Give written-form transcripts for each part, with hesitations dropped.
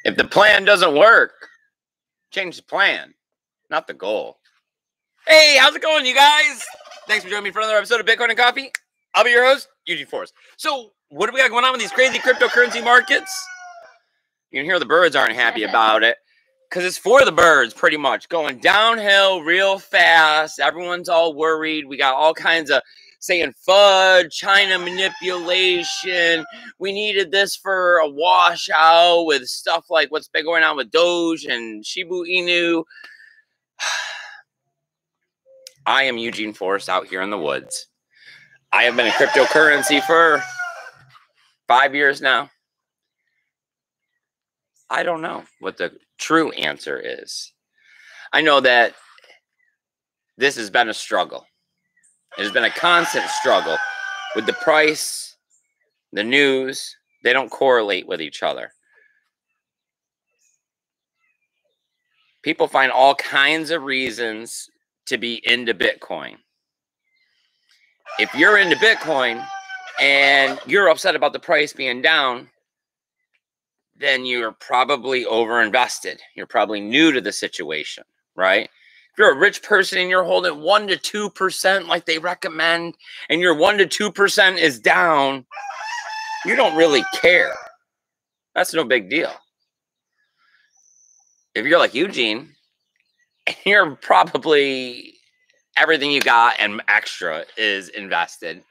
If the plan doesn't work, change the plan, not the goal. Hey, how's it going, you guys? Thanks for joining me for another episode of Bitcoin and Coffee. I'll be your host, Eugene Samantha. So, what do we got going on with these crazy cryptocurrency markets? You can hear the birds aren't happy about it because it's for the birds, pretty much. Going downhill real fast. Everyone's all worried. We got all kinds of saying FUD, China manipulation. We needed this for a washout with stuff like what's been going on with Doge and Shiba Inu. I am Eugene Forrest out here in the woods. I have been in cryptocurrency for 5 years now. I don't know what the true answer is. I know that this has been a struggle. It has been a constant struggle with the price, the news. They don't correlate with each other. People find all kinds of reasons to be into Bitcoin. If you're into Bitcoin and you're upset about the price being down, then you're probably overinvested. You're probably new to the situation, right? If you're a rich person and you're holding 1 to 2% like they recommend, and your 1 to 2% is down, you don't really care. That's no big deal. If you're like Eugene, you're probably everything you got and extra is invested.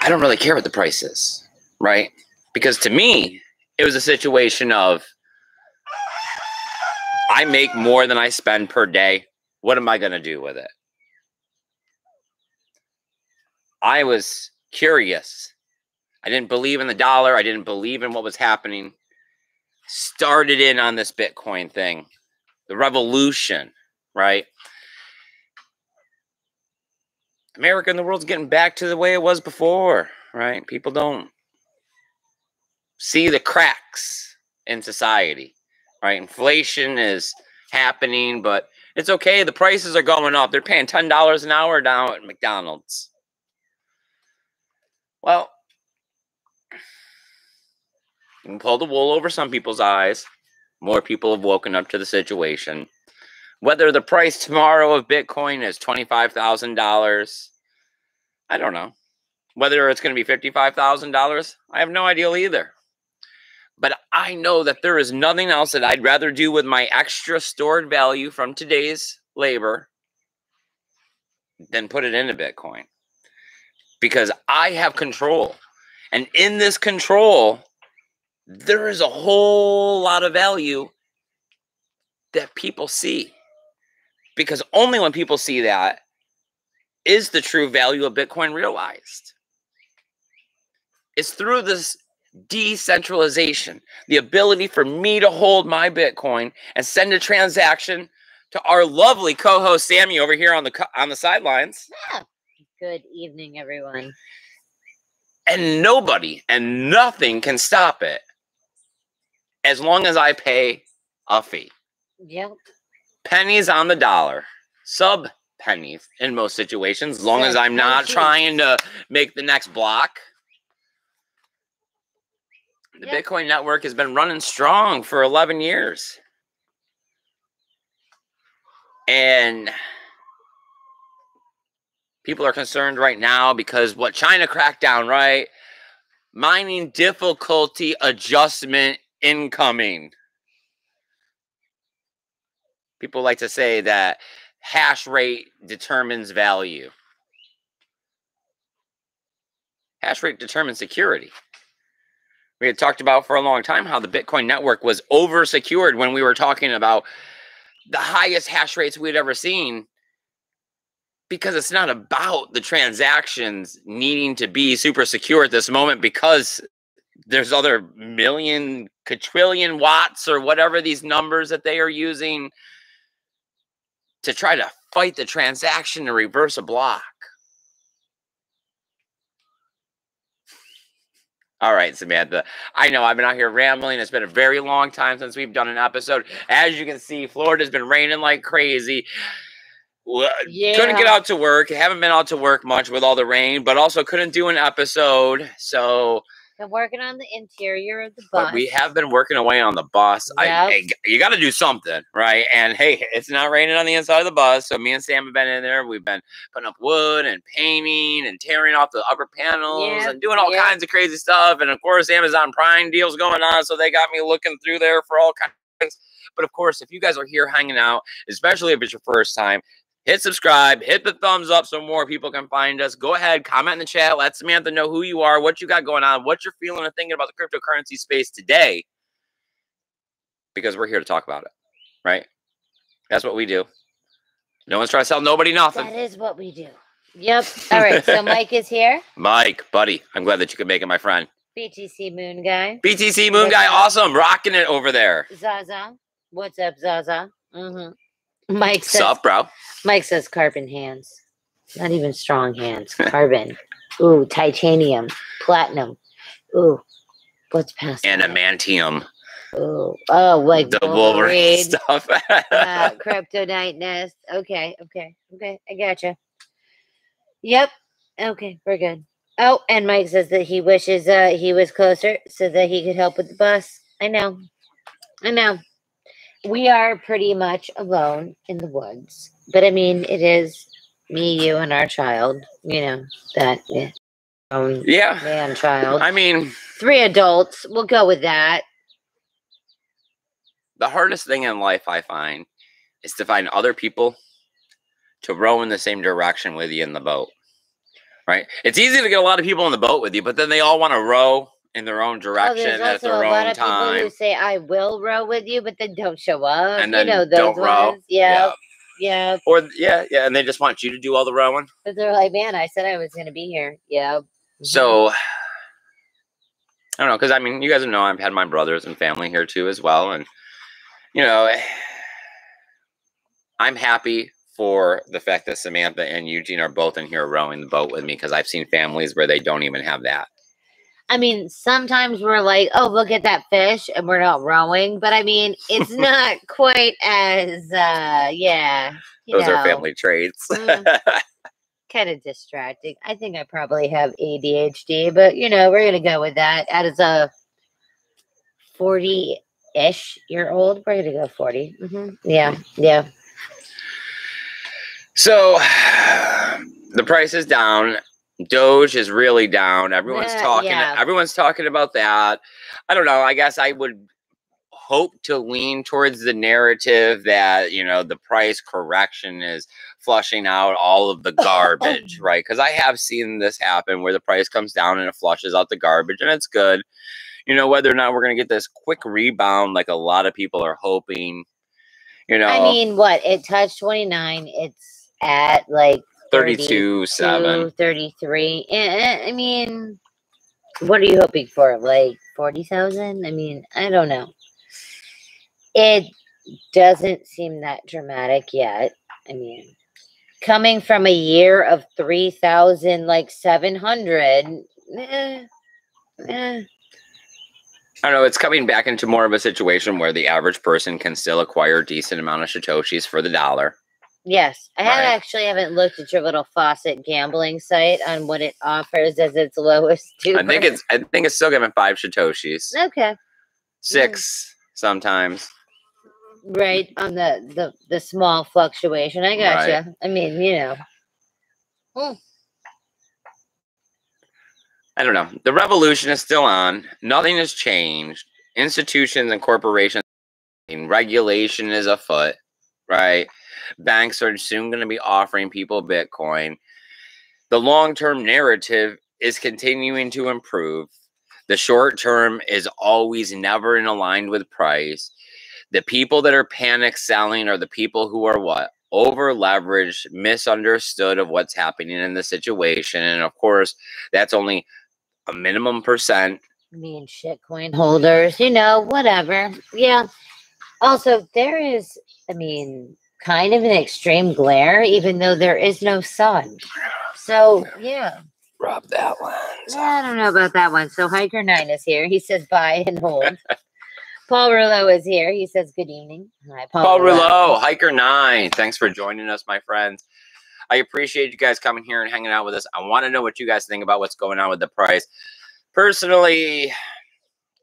I don't really care what the price is, right? Because to me, it was a situation of I make more than I spend per day. What am I going to do with it? I was curious. I didn't believe in the dollar. I didn't believe in what was happening. Started in on this Bitcoin thing. The revolution, right? America and the world's getting back to the way it was before, right? People don't see the cracks in society, right? Inflation is happening, but it's okay. The prices are going up. They're paying $10 an hour down at McDonald's. Well, you can pull the wool over some people's eyes. More people have woken up to the situation. Whether the price tomorrow of Bitcoin is $25,000, I don't know. Whether it's going to be $55,000, I have no idea either. But I know that there is nothing else that I'd rather do with my extra stored value from today's labor than put it into Bitcoin. Because I have control. And in this control, there is a whole lot of value that people see. Because only when people see that is the true value of Bitcoin realized. It's through this decentralization, the ability for me to hold my Bitcoin and send a transaction to our lovely co-host Sammy over here on the sidelines. Yeah. Good evening, everyone. And nobody and nothing can stop it as long as I pay a fee. Yep. Pennies on the dollar, sub pennies in most situations, as long as I'm not trying to make the next block. The Bitcoin network has been running strong for 11 years. And people are concerned right now because what China cracked down, right? Mining difficulty adjustment incoming. People like to say that hash rate determines value. Hash rate determines security. We had talked about for a long time how the Bitcoin network was over-secured when we were talking about the highest hash rates we'd ever seen, because it's not about the transactions needing to be super secure at this moment, because there's other million, quadrillion watts or whatever these numbers that they are using to try to fight the transaction to reverse a block. All right, Samantha. I know I've been out here rambling. It's been a very long time since we've done an episode. As you can see, Florida's been raining like crazy. Couldn't get out to work. Haven't been out to work much with all the rain, but also couldn't do an episode. So Been working on the interior of the bus. But we have been working away on the bus. Yep. You got to do something, right? And hey, it's not raining on the inside of the bus. So me and Sam have been in there. We've been putting up wood and painting and tearing off the upper panels and doing all kinds of crazy stuff. And of course, Amazon Prime deals going on. So they got me looking through there for all kinds of things. But of course, if you guys are here hanging out, especially if it's your first time, hit subscribe, hit the thumbs up so more people can find us. Go ahead, comment in the chat. Let Samantha know who you are, what you got going on, what you're feeling and thinking about the cryptocurrency space today. Because we're here to talk about it, right? That's what we do. No one's trying to sell nobody nothing. That is what we do. Yep. All right, so Mike is here. Mike, buddy, I'm glad that you could make it, my friend. BTC Moon Guy. BTC Moon Guy, awesome. Rocking it over there. Zaza. What's up, Zaza? Mike says, sup, bro? Mike says carbon hands. Not even strong hands. Carbon. Ooh, titanium. Platinum. Ooh, what's past Adamantium. Ooh, oh, like the Wolverine stuff. Kryptonite nest. Okay. I gotcha. Yep. Okay, we're good. Oh, and Mike says that he wishes he was closer so that he could help with the bus. I know. We are pretty much alone in the woods. But I mean, it is me, you, and our child. You know, that man child. I mean, 3 adults. We'll go with that. The hardest thing in life, I find, is to find other people to row in the same direction with you in the boat. Right? It's easy to get a lot of people in the boat with you, but then they all want to row in their own direction at their own time. There's also a lot of people who say, I will row with you, but then don't show up. And then those don't row. Yeah. Or, and they just want you to do all the rowing. But they're like, man, I said I was going to be here. Yeah. So, I don't know, because, I mean, you guys know I've had my brothers and family here, too, as well. And, you know, I'm happy for the fact that Samantha and Eugene are both in here rowing the boat with me, because I've seen families where they don't even have that. I mean, sometimes we're like, oh, look at that fish, and we're not rowing. But, I mean, it's not quite as, Those are family traits. Kind of distracting. I think I probably have ADHD, but, you know, we're going to go with that. As a 40-ish year old, we're going to go 40. Yeah. So, the price is down. Doge is really down. Everyone's talking about that. I don't know. I guess I would hope to lean towards the narrative that, you know, the price correction is flushing out all of the garbage, right? Because I have seen this happen where the price comes down and it flushes out the garbage, and it's good. You know, whether or not we're going to get this quick rebound like a lot of people are hoping, you know. I mean, what? It touched 29. It's at like 32.7. 33. I mean, what are you hoping for? Like 40,000? I mean, I don't know. It doesn't seem that dramatic yet. I mean, coming from a year of 3,000, like 700. I don't know. It's coming back into more of a situation where the average person can still acquire a decent amount of Satoshis for the dollar. Yes, I haven't looked at your little faucet gambling site on what it offers as its lowest. I think it's still giving 5 Satoshis. Okay. 6 sometimes. Right, on the small fluctuation. I gotcha. Right. I mean, you know. I don't know. The revolution is still on. Nothing has changed. Institutions and corporations, regulation is afoot, right? Banks are soon going to be offering people Bitcoin. The long-term narrative is continuing to improve. The short term is always never in aligned with price. The people that are panic selling are the people who are what? Over leveraged, misunderstood of what's happening in the situation. And of course, that's only a minimum percent. I mean, shitcoin holders, you know, whatever. Yeah. Also, there is, I mean, kind of an extreme glare, even though there is no sun. So, yeah. Rub that one. I don't know about that one. So, Hiker9 is here. He says buy and hold. Paul Rouleau is here. He says good evening. Hi, Paul Rouleau, Hiker9. Thanks for joining us, my friends. I appreciate you guys coming here and hanging out with us. I want to know what you guys think about what's going on with the price. Personally,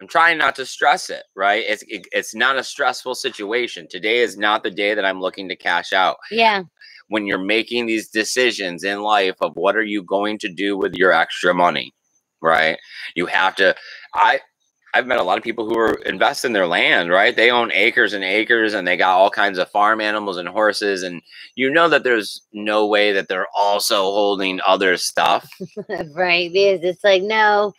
I'm trying not to stress it, right? It's not a stressful situation. Today is not the day that I'm looking to cash out. Yeah. When you're making these decisions in life of what are you going to do with your extra money, right? You have to, I've met a lot of people who are invest in their land, right? They own acres and acres and they got all kinds of farm animals and horses. And you know that there's no way that they're also holding other stuff. Right. Because it's like, no,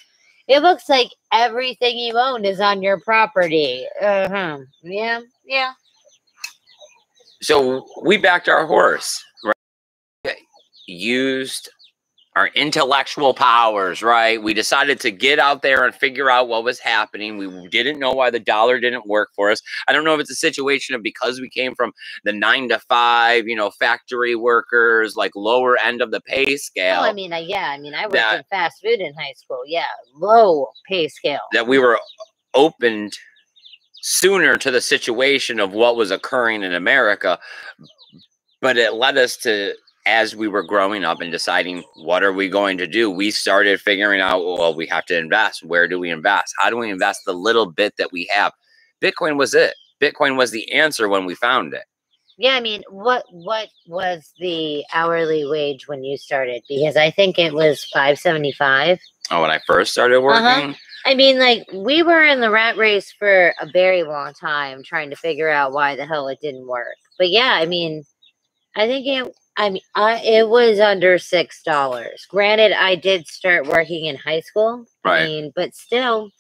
it looks like everything you own is on your property. Yeah. Yeah. So we backed our horse, right? Used our intellectual powers, right? We decided to get out there and figure out what was happening. We didn't know why the dollar didn't work for us. I don't know if it's a situation of because we came from the 9 to 5, factory workers, like lower end of the pay scale. Oh, I mean, I worked in fast food in high school. Yeah, low pay scale. That we were opened sooner to the situation of what was occurring in America, but it led us to, as we were growing up and deciding what are we going to do, we started figuring out, well, we have to invest. Where do we invest? How do we invest the little bit that we have? Bitcoin was it. Bitcoin was the answer when we found it. Yeah, I mean, what was the hourly wage when you started? Because I think it was $5.75. Oh, when I first started working? I mean, like, we were in the rat race for a very long time trying to figure out why the hell it didn't work. But yeah, I mean, I think it was under $6. Granted, I did start working in high school. Right. I mean, but still.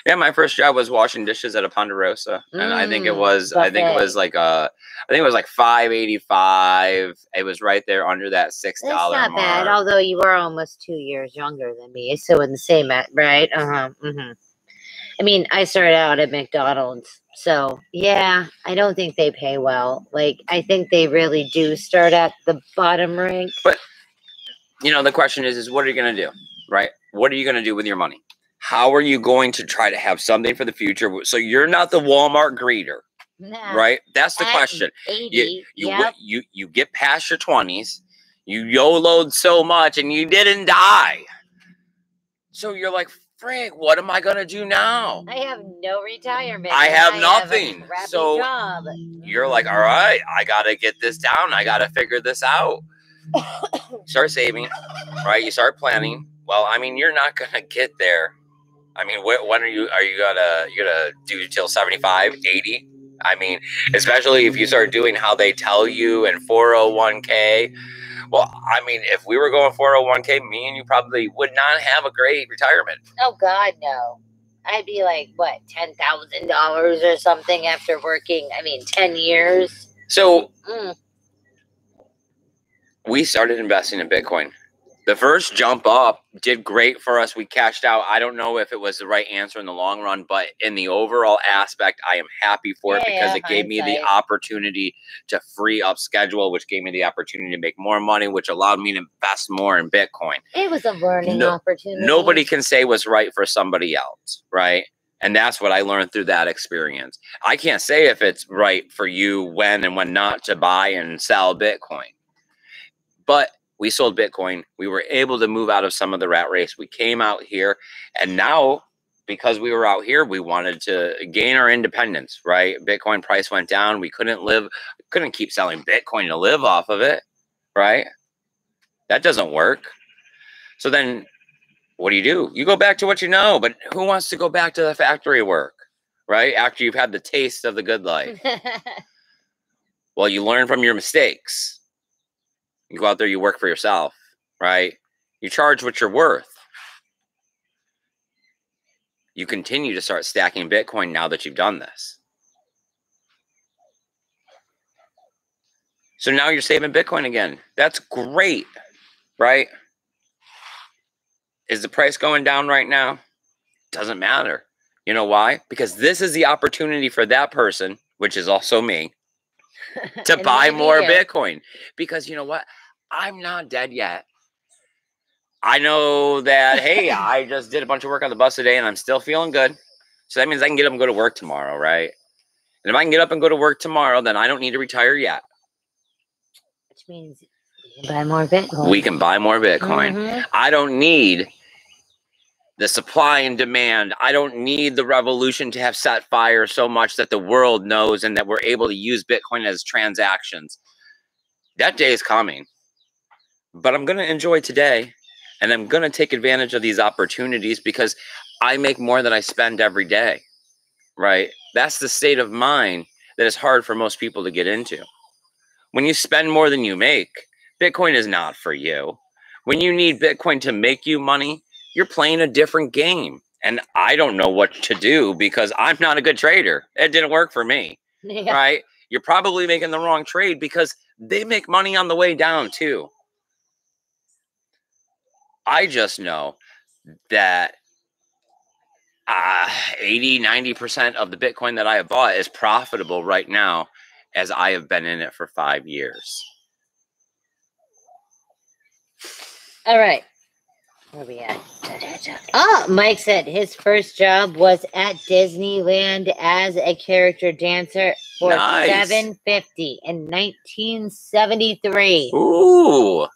Yeah, my first job was washing dishes at a Ponderosa, and I think it was like $5.85. It was right there under that $6 That's not mark. bad, although you were almost 2 years younger than me, so in the same, right? I mean, I started out at McDonald's, so yeah, I don't think they pay well. Like, I think they really do start at the bottom rank. But the question is what are you going to do, right? What are you going to do with your money? How are you going to try to have something for the future? So you're not the Walmart greeter, right? That's the question. 80, you get past your 20s, you YOLO'd so much, and you didn't die. So you're like, Frank, what am I going to do now? I have no retirement. I have nothing. Have a crappy so job. You're like, all right, I got to get this down. I got to figure this out. Start saving, right? You start planning. Well, I mean, you're not going to get there. I mean, when are you gonna do till 75, 80? I mean, especially if you start doing how they tell you in 401k. Well, I mean, if we were going 401k, me and you probably would not have a great retirement. Oh God, no. I'd be like, what, $10,000 or something after working, 10 years. So we started investing in Bitcoin. The first jump up did great for us. We cashed out. I don't know if it was the right answer in the long run, but in the overall aspect, I am happy for it because it gave me the opportunity to free up schedule, which gave me the opportunity to make more money, which allowed me to invest more in Bitcoin. It was a learning opportunity. Nobody can say what's right for somebody else, right? And that's what I learned through that experience. I can't say if it's right for you when and when not to buy and sell Bitcoin. But we sold Bitcoin. We were able to move out of some of the rat race. We came out here, and now because we were out here, we wanted to gain our independence, right? Bitcoin price went down. We couldn't keep selling Bitcoin to live off of it, right? That doesn't work. So then what do? You go back to what you know, but who wants to go back to the factory work, right? After you've had the taste of the good life. Well, you learn from your mistakes. You go out there, you work for yourself, right? You charge what you're worth. You continue to start stacking Bitcoin now that you've done this. So now you're saving Bitcoin again. That's great, right? Is the price going down right now? Doesn't matter. You know why? Because this is the opportunity for that person, which is also me, to buy more Bitcoin. Because you know what? I'm not dead yet. I know that, hey, I just did a bunch of work on the bus today and I'm still feeling good. So that means I can get up and go to work tomorrow, right? And if I can get up and go to work tomorrow, then I don't need to retire yet. Which means we can buy more Bitcoin. We can buy more Bitcoin. I don't need the supply and demand. I don't need the revolution to have set fire so much that the world knows and that we're able to use Bitcoin as transactions. That day is coming. But I'm going to enjoy today, and I'm going to take advantage of these opportunities because I make more than I spend every day, right? That's the state of mind that is hard for most people to get into. When you spend more than you make, Bitcoin is not for you. When you need Bitcoin to make you money, you're playing a different game. And I don't know what to do because I'm not a good trader. It didn't work for me, right? You're probably making the wrong trade because they make money on the way down too. I just know that 80-90% of the Bitcoin that I have bought is profitable right now, as I have been in it for 5 years. All right. Where are we at? Oh, Mike said his first job was at Disneyland as a character dancer for $750 in 1973. Ooh.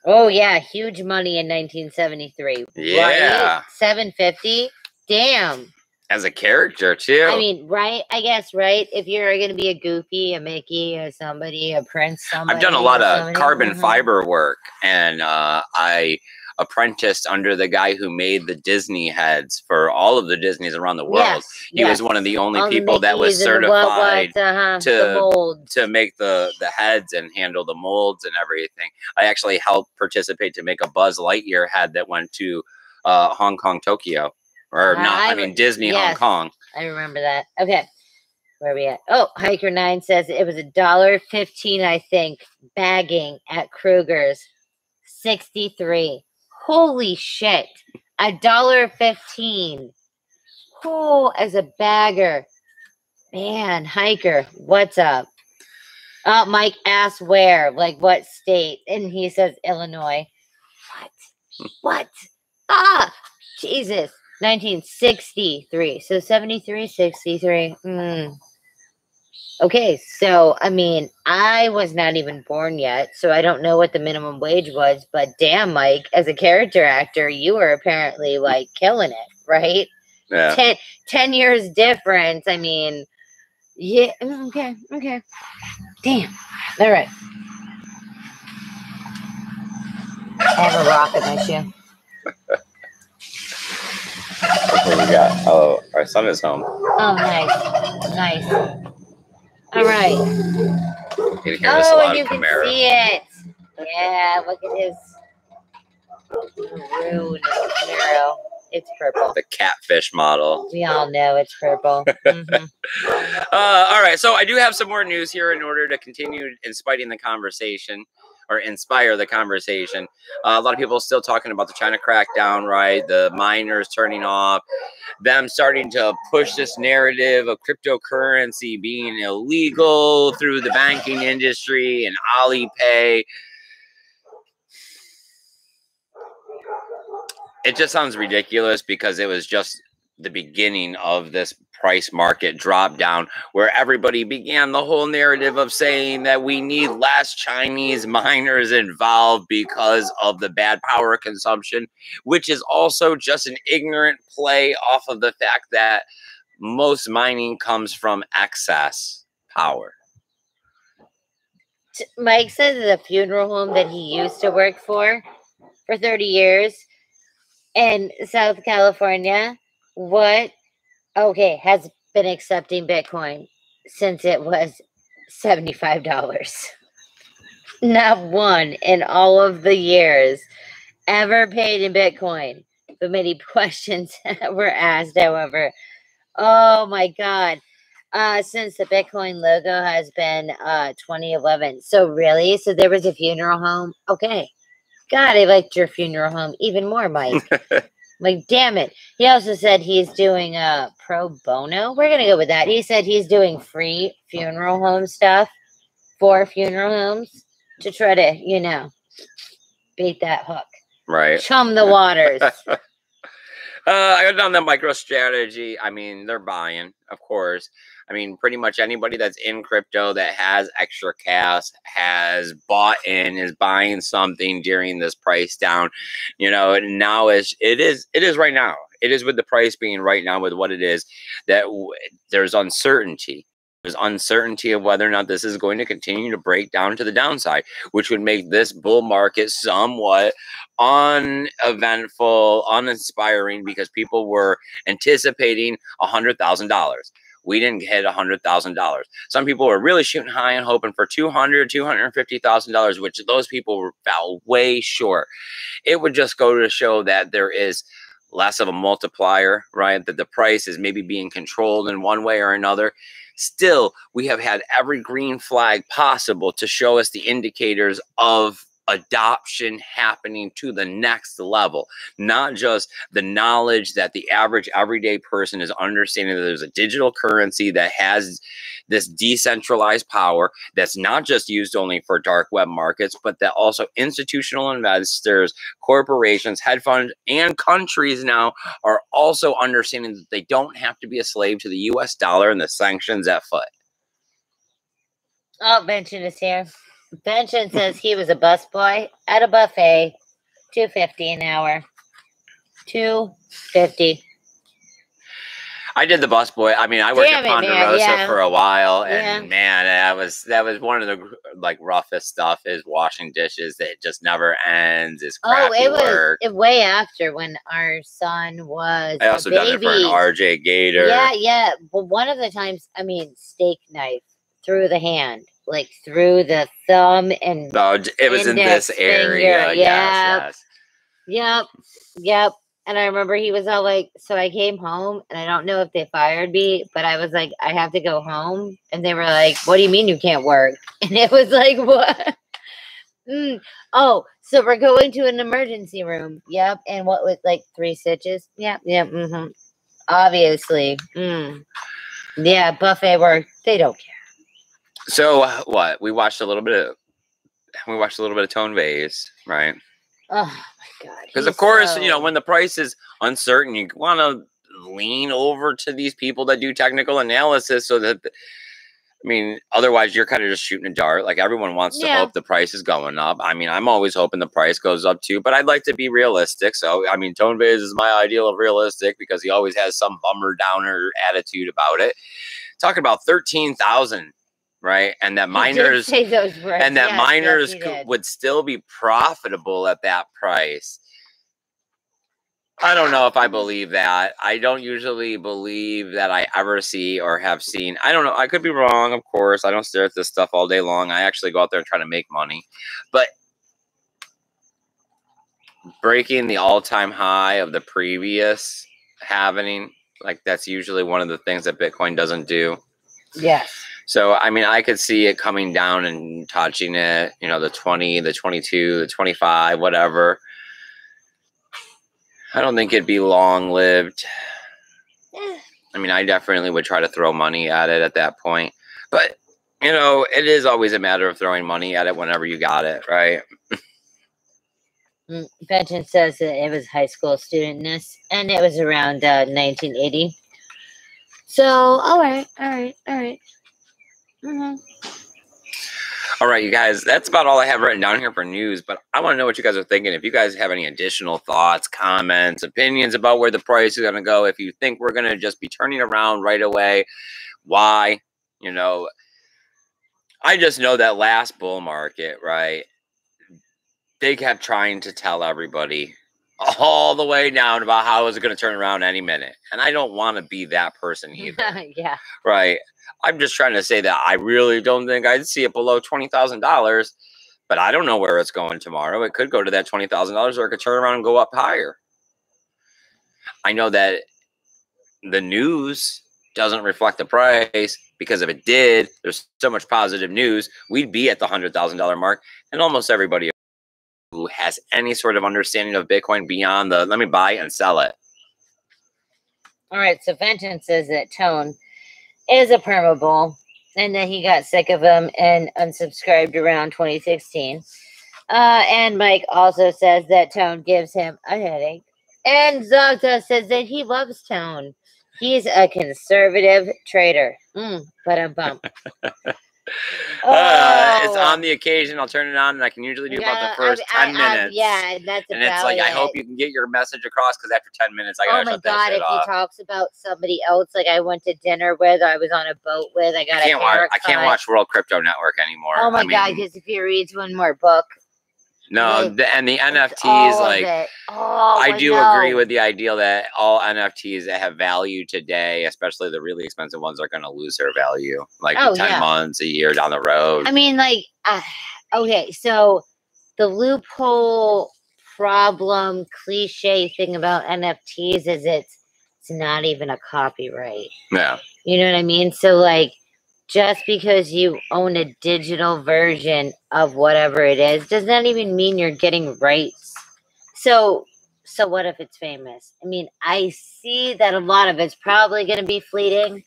Oh yeah, huge money in 1973. Yeah. Right? $750. Damn. As a character too. I mean, right? I guess, right? If you're going to be a Goofy, a Mickey, or somebody, a Prince, somebody. I've done a lot of carbon fiber work, and I apprenticed under the guy who made the Disney heads for all of the Disneys around the world. Yes, he was one of the only people that was certified to make the heads and handle the molds and everything. I actually helped participate to make a Buzz Lightyear head that went to Hong Kong, Tokyo. Or Disney, Hong Kong. I remember that. Okay. Where are we at? Oh, Hiker9 says it was $1.15, I think, bagging at Kruger's. 63. Holy shit. $1.15. Oh, as a bagger. Man, Hiker, what's up? Oh, Mike asked where, like what state? And he says Illinois. What? Ah, Jesus. 1963. So 73, 63. Okay, so, I mean, I was not even born yet, so I don't know what the minimum wage was, but damn, Mike, as a character actor, you were apparently, like, killing it, right? Yeah. 10 years difference, I mean, yeah, okay. Damn. All right. I have a rock in my shoe. What we got? Oh, our son is home. Oh, nice. All right. You can hear this loud you Camaro. Can see it. Yeah, look at his rude Camaro. It's purple. The catfish model. We all know it's purple. Mm-hmm. All right, so I do have some more news here in order to continue inspiring the conversation. Or inspire the conversation. A lot of people are still talking about the China crackdown, right? The miners turning off, them starting to push this narrative of cryptocurrency being illegal through the banking industry and Alipay. It just sounds ridiculous because it was just the beginning of this price market drop down where everybody began the whole narrative of saying that we need less Chinese miners involved because of the bad power consumption, which is also just an ignorant play off of the fact that most mining comes from excess power. Mike says the funeral home that he used to work for 30 years in South California, has been accepting Bitcoin since it was $75. Not one in all of the years ever paid in Bitcoin. But many questions were asked, however. Oh my God. Since the Bitcoin logo has been 2011. So really? So there was a funeral home? Okay. God, I liked your funeral home even more, Mike. Like, damn it. He also said he's doing pro bono. We're going to go with that. He said he's doing free funeral home stuff for funeral homes to try to, bait that hook. Right. Chum the waters. I got down that MicroStrategy. I mean, they're buying, of course. I mean, pretty much anybody that's in crypto that has extra cash has bought in, is buying something during this price down. You know, and now it is right now. It is with the price being right now with what it is that there's uncertainty. There's uncertainty of whether or not this is going to continue to break down to the downside, which would make this bull market somewhat uneventful, uninspiring, because people were anticipating $100,000. We didn't hit $100,000. Some people were really shooting high and hoping for $250,000, which those people fell way short. It would just go to show that there is less of a multiplier, right? That the price is maybe being controlled in one way or another. Still, we have had every green flag possible to show us the indicators of adoption happening to the next level, not just the knowledge that the average everyday person is understanding that there's a digital currency that has this decentralized power that's not just used only for dark web markets, but that also institutional investors, corporations, hedge funds, and countries now are also understanding that they don't have to be a slave to the US dollar and the sanctions at foot. Oh, Benson is here. Benson says he was a busboy at a buffet, $2.50 an hour. $2.50. I did the busboy. I mean, I worked at Ponderosa for a while, and man, that was one of the roughest stuff. Is washing dishes that just never ends. Is crappy work. It was way after when our son was. I also done it for an RJ Gator. Yeah. But one of the times, I mean, steak knife through the hand, like through the thumb and. No, it was in this area. Yes. Yep. And I remember he was all like, so I came home and I don't know if they fired me, but I was like, I have to go home. And they were like, what do you mean you can't work? And it was like, what? Oh, so we're going to an emergency room. Yep. And what was 3 stitches? Yep. Obviously. Yeah, buffet work. They don't care. So what? We watched a little bit of Tone Vase, right? Oh my God. Because of course, when the price is uncertain, you want to lean over to these people that do technical analysis so that, otherwise you're kind of just shooting a dart. Like everyone wants to hope the price is going up. I mean, I'm always hoping the price goes up too, but I'd like to be realistic. So, Tone Vase is my ideal of realistic because he always has some bummer downer attitude about it. Talking about 13,000. Right, and that miners would still be profitable at that price. I don't know if I believe that. I don't usually believe that I ever see or have seen. I don't know. I could be wrong, of course. I don't stare at this stuff all day long. I actually go out there and try to make money. But breaking the all-time high of the previous halving, that's usually one of the things that Bitcoin doesn't do. Yes. So, I could see it coming down and touching it, the 20, the 22, the 25, whatever. I don't think it'd be long-lived. I definitely would try to throw money at it at that point. But, it is always a matter of throwing money at it whenever you got it, right? Benton says that it was high school studentness, and it was around 1980. So, all right. All right, you guys, that's about all I have written down here for news, but I want to know what you guys are thinking. If you guys have any additional thoughts, comments, opinions about where the price is going to go, if you think we're going to just be turning around right away, why? I just know that last bull market, right? They kept trying to tell everybody all the way down about how it was going to turn around any minute. And I don't want to be that person either. Yeah. Right. I'm just trying to say that I really don't think I'd see it below $20,000, but I don't know where it's going tomorrow. It could go to that $20,000 or it could turn around and go up higher. I know that the news doesn't reflect the price because if it did, there's so much positive news, we'd be at the $100,000 mark, and almost everybody who has any sort of understanding of Bitcoin beyond the let me buy and sell it. All right, so Fenton says that Tone is a perma bull and that he got sick of him and unsubscribed around 2016. And Mike also says that Tone gives him a headache And Zogta says that he loves Tone. He's a conservative trader. But a bump. It's Oh, on the occasion. I'll turn it on, and I can usually do about the first 10 minutes. yeah, that's and about it's like, it. I hope you can get your message across, because after 10 minutes, I Oh gotta my shut that God! shit If off. he talks about somebody else, like I went to dinner with, I was on a boat with, I can't watch World Crypto Network anymore. Oh my God! Because if he reads one more book. No, and the NFTs, all like, of it. Oh, I do agree with the idea that all NFTs that have value today, especially the really expensive ones, are going to lose their value, like 10 months, a year down the road. I mean, like, okay, so the loophole problem cliche thing about NFTs is it's not even a copyright. Yeah. You know what I mean? So, like, just because you own a digital version of whatever it is does not even mean you're getting rights. So what if it's famous? I mean, I see that a lot of it's probably going to be fleeting.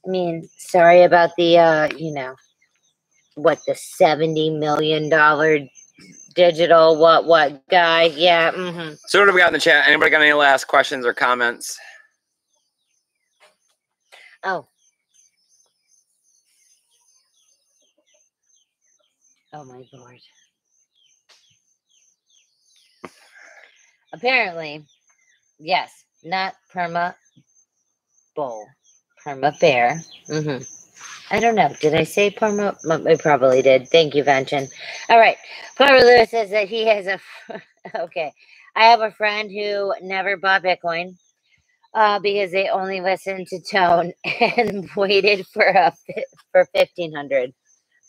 I mean, sorry about the, the $70 million digital what guy. Yeah. Mm-hmm. So what do we got in the chat? Anybody got any last questions or comments? Oh my Lord. Apparently, yes, not perma bull, perma bear. Mm-hmm. I don't know. Did I say perma? I probably did. Thank you, Vention. All right. Barbara Lewis says that he has a. Okay. I have a friend who never bought Bitcoin because they only listened to Tone and waited for 1,500.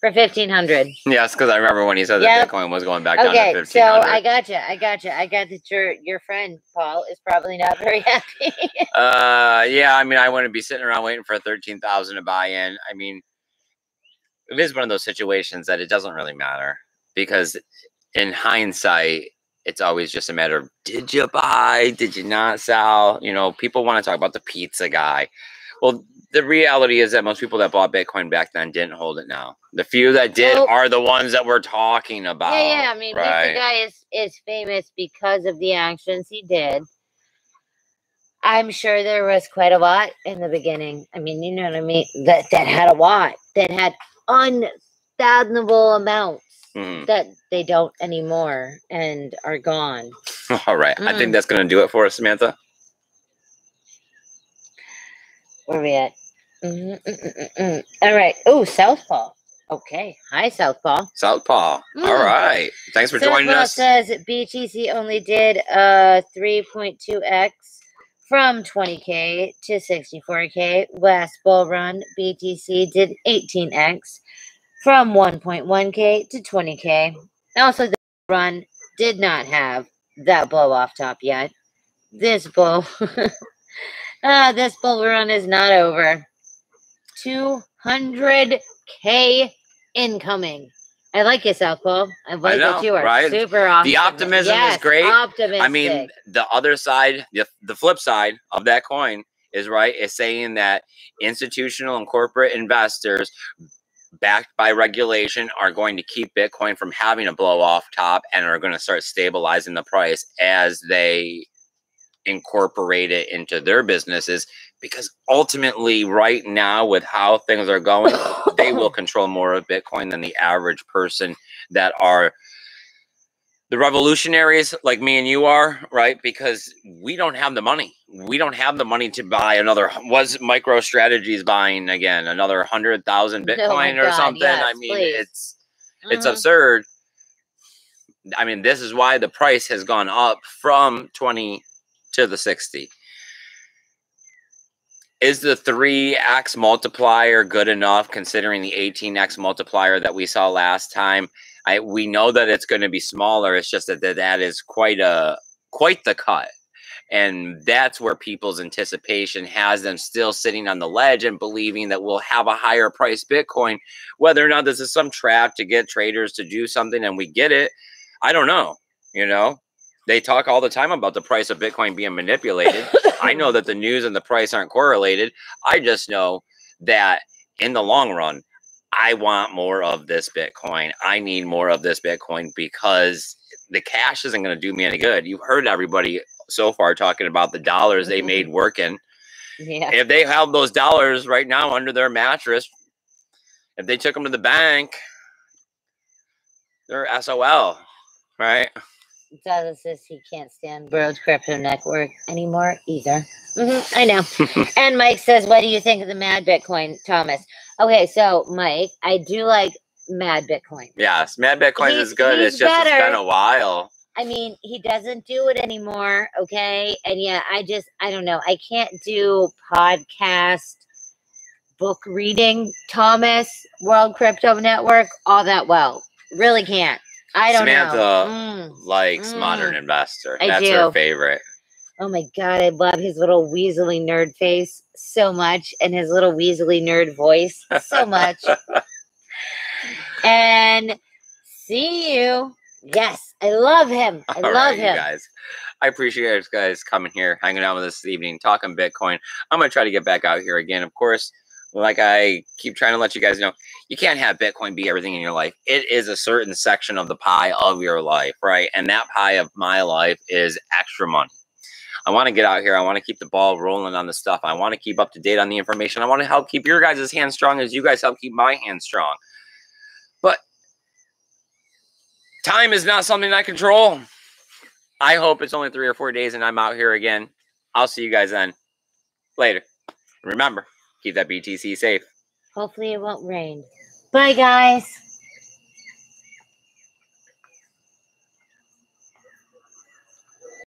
For 1,500. Yes, because I remember when he said that Bitcoin was going back down to 1,500. So I gotcha. I got that your friend Paul is probably not very happy. Yeah, I mean, I wouldn't be sitting around waiting for 13,000 to buy in. I mean, it is one of those situations that it doesn't really matter, because in hindsight, it's always just a matter of, did you buy? Did you not sell? You know, people want to talk about the pizza guy. Well, the reality is that most people that bought Bitcoin back then didn't hold it now. The few that did are the ones that we're talking about. Yeah. I mean, Pizza Guy is famous because of the actions he did. I'm sure there was quite a lot in the beginning. I mean, you know what I mean? That had a lot. That had unfathomable amounts that they don't anymore and are gone. All right. I think that's going to do it for us, Samantha. Where are we at? All right. Oh, Southpaw. Okay. Hi, Southpaw. Southpaw. All right. Thanks for joining us. Southpaw says BTC only did 3.2x from 20K to 64K. Last bull run, BTC did 18x from 1.1K to 20K. Also, the run did not have that blow off top yet. This bull, this bull run is not over. 200K incoming. I like you, Southpaw. I like that you are super awesome. The optimism is great. Optimistic. I mean, the other side, the flip side of that coin is saying that institutional and corporate investors, backed by regulation, are going to keep Bitcoin from having a blow off top and are going to start stabilizing the price as they incorporate it into their businesses, because ultimately right now, with how things are going, they will control more of Bitcoin than the average person that are the revolutionaries like me and you are, right? Because we don't have the money. We don't have the money to buy another. Was MicroStrategy's buying again another 100,000 Bitcoin or something? Yes, I mean, it's absurd. I mean, this is why the price has gone up from 20 to the 60. Is the 3x multiplier good enough, considering the 18x multiplier that we saw last time? We know that it's going to be smaller. It's just that is quite the cut. And that's where people's anticipation has them still sitting on the ledge and believing that we'll have a higher price Bitcoin. Whether or not this is some trap to get traders to do something and we get it, I don't know. You know, they talk all the time about the price of Bitcoin being manipulated. I know that the news and the price aren't correlated. I just know that in the long run, I want more of this Bitcoin. I need more of this Bitcoin, because the cash isn't going to do me any good. You've heard everybody so far talking about the dollars they made working. Yeah. If they held those dollars right now under their mattress, if they took them to the bank, they're SOL, right? Dada says he can't stand World Crypto Network anymore either. I know. And Mike says, what do you think of the Mad Bitcoin, Thomas? Okay, so Mike, I do like Mad Bitcoin. Yes, Mad Bitcoin is good. It's just it's been a while. I mean, he doesn't do it anymore, okay? And yeah, I don't know. I can't do podcast book reading, Thomas, World Crypto Network, all that well. Really can't. I don't know. Samantha likes Modern Investor. That's her favorite. Oh my God, I love his little weaselly nerd face so much and his little weaselly nerd voice so much. And see you. Yes, I love him. I love him. You guys. I appreciate you guys coming here, hanging out with us this evening, talking Bitcoin. I'm going to try to get back out here again. Of course, like I keep trying to let you guys know, you can't have Bitcoin be everything in your life. It is a certain section of the pie of your life, right? And that pie of my life is extra money. I want to get out here. I want to keep the ball rolling on the stuff. I want to keep up to date on the information. I want to help keep your guys' hands strong as you guys help keep my hands strong. But time is not something I control. I hope it's only 3 or 4 days and I'm out here again. I'll see you guys then. Later. Remember, keep that BTC safe. Hopefully it won't rain. Bye, guys.